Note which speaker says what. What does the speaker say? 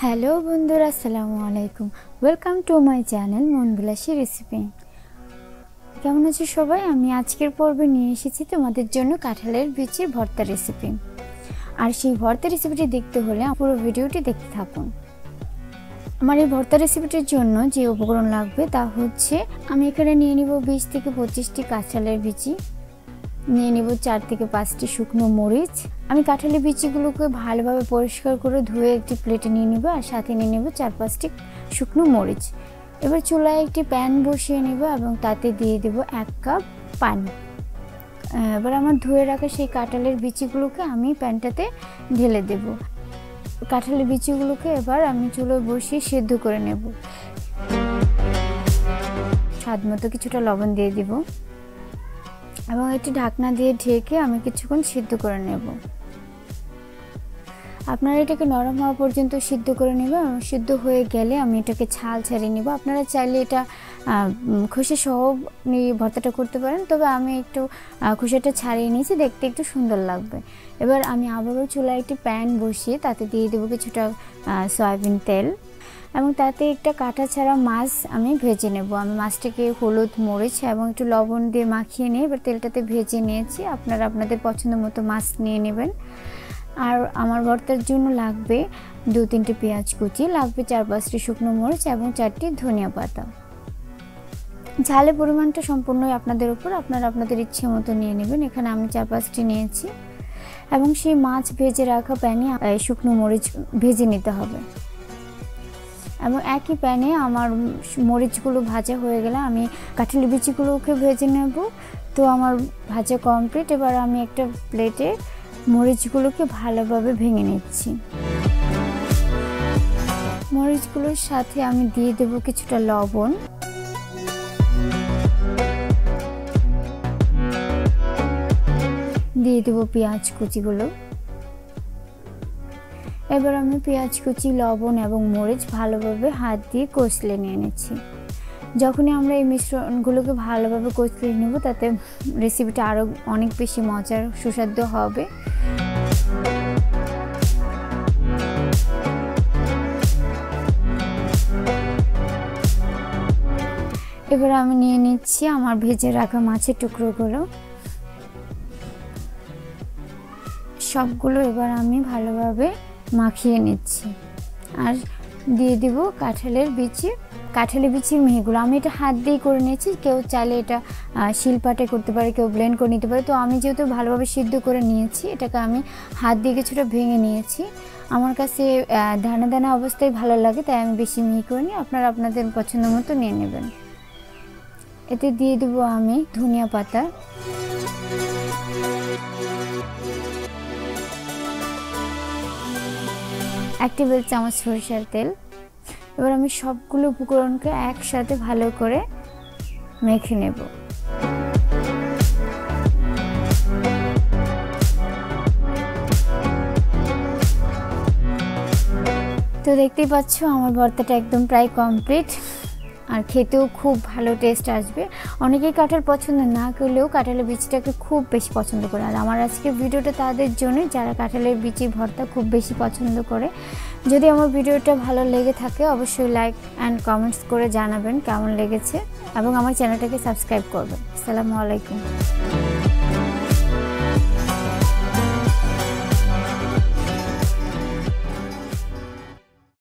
Speaker 1: Hello বন্ধুরা, আসসালামু আলাইকুম। Welcome to my channel Monobilashi recipe. কেমন আছো সবাই? আমি আজকের পর্বে নিয়ে এসেছি তোমাদের জন্য কাঁঠালের বিচির ভর্তা রেসিপি। আর সেই ভর্তা রেসিপিটি দেখতে হলে পুরো ভিডিওটি দেখতে থাকুন। আমার এই ভর্তা রেসিপিটির জন্য যে উপকরণ লাগবে তা হচ্ছে, আমি এখানে নিয়ে নিব 20 থেকে 25টি কাঁঠালের বিচি, নিয়ে নেব 4 থেকে 5টি শুকনো মরিচ। আমি কাঁঠালের বিচিগুলোকে ভালোভাবে পরিষ্কার করে ধুয়ে একটি প্লেটে নিয়ে নেব, আর সাথে নিয়ে নেব 4-5টি শুকনো মরিচ। এবার চুলায় একটি প্যান বসিয়ে নেব এবং তাতে দিয়ে দেব 1 কাপ পানি। এবার আমার ধুয়ে রাখা সেই কাঁঠালের বিচিগুলোকে আমি প্যানটাতে ঢেলে দেব। কাঁঠালের বিচিগুলোকে এবার আমি চুলায় বসিয়ে সিদ্ধ করে নেব। স্বাদ মতো কিছুটা লবণ দিয়ে দিব এবং একটি ঢাকনা দিয়ে ঢেকে আমি কিছুক্ষণ সিদ্ধ করে নেব। আপনারা এটাকে নরম হওয়া পর্যন্ত সিদ্ধ করে নেব এবং সিদ্ধ হয়ে গেলে আমি এটাকে ছাল ছাড়িয়ে নেব। আপনারা চাইলে এটা খোসা সহ ভর্তাটা করতে পারেন, তবে আমি একটু খোসাটা ছাড়িয়ে নিয়েছি, দেখতে একটু সুন্দর লাগবে। এবার আমি আবারও চুলায় একটি প্যান বসিয়ে তাতে দিয়ে দেবো কিছুটা সয়াবিন তেল এবং তাতে একটা কাটা ছাড়া মাছ আমি ভেজে নেব। আমি মাছটাকে হলুদ, মরিচ এবং একটু লবণ দিয়ে মাখিয়ে নিয়ে এবার তেলটাতে ভেজে নিয়েছি। আপনারা আপনাদের পছন্দ মতো মাছ নিয়ে নেবেন। আর আমার ভর্তার জন্য লাগবে 2-3টি পেঁয়াজ কুচি, লাগবে 4-5টি শুকনো মরিচ এবং 4টি ধনিয়া পাতা। ঝালের পরিমাণটা সম্পূর্ণই আপনাদের উপর, আপনারা আপনাদের ইচ্ছে মতো নিয়ে নেবেন। এখানে আমি 4-5টি নিয়েছি এবং সেই মাছ ভেজে রাখা প্যানে শুকনো মরিচ ভেজে নিতে হবে। এবং একই প্যানে আমার মরিচগুলো ভাজা হয়ে গেলে আমি কাঁঠালের বিচিগুলোকে ভেজে নেব। তো আমার ভাজা কমপ্লিট। এবার আমি একটা প্লেটে মরিচগুলোকে ভালোভাবে ভেঙে নিচ্ছি। মরিচগুলোর সাথে আমি দিয়ে দেব কিছুটা লবণ, দিয়ে দেব পেঁয়াজ কুচিগুলো। এবার আমি পেঁয়াজ কুচি, লবণ এবং মরিচ ভালোভাবে হাত দিয়ে কষলে নিয়ে নিচ্ছি। যখনই আমরা এই মিশ্রণগুলোকে ভালোভাবে কষলে নেব, তাতে রেসিপিটা আরও অনেক বেশি মজার সুস্বাদু হবে। এবার আমি নিয়ে নিচ্ছি আমার ভেজে রাখা মাছের টুকরোগুলো, সবগুলো এবার আমি ভালোভাবে মাখিয়ে নিচ্ছি। আর দিয়ে দিব কাঁঠালের বিচির মিহিগুলো। আমি এটা হাত দিয়ে করে নিয়েছি, কেউ চাইলে এটা শিলপাটে করতে পারে, কেউ ব্লেন্ড করে নিতে পারে। তো আমি যেহেতু ভালোভাবে সিদ্ধ করে নিয়েছি, এটাকে আমি হাত দিয়ে কিছুটা ভেঙে নিয়েছি। আমার কাছে দানা দানা অবস্থায় ভালো লাগে, তাই আমি বেশি মিহি করে নিই। আপনারা আপনাদের পছন্দ মতো নিয়ে নেবেন। এতে দিয়ে দেবো আমি ধনিয়া পাতা, এক টেবিল চামচ সরিষার তেল। এবার আমি সবগুলো উপকরণকে একসাথে ভালো করে মেখে নেব। তো দেখতেই পাচ্ছ আমার ভর্তাটা একদম প্রায় কমপ্লিট, আর খেতেও খুব ভালো টেস্ট আসবে। অনেকেই কাঁঠাল পছন্দ না করলেও কাঁঠালের বিচিটাকে খুব বেশি পছন্দ করে। আর আমার আজকের ভিডিওটা তাদের জন্য যারা কাঁঠালের বিচি ভর্তা খুব বেশি পছন্দ করে। যদি আমার ভিডিওটা ভালো লেগে থাকে অবশ্যই লাইক অ্যান্ড কমেন্টস করে জানাবেন কেমন লেগেছে এবং আমার চ্যানেলটাকে সাবস্ক্রাইব করবেন। আসসালামু আলাইকুম।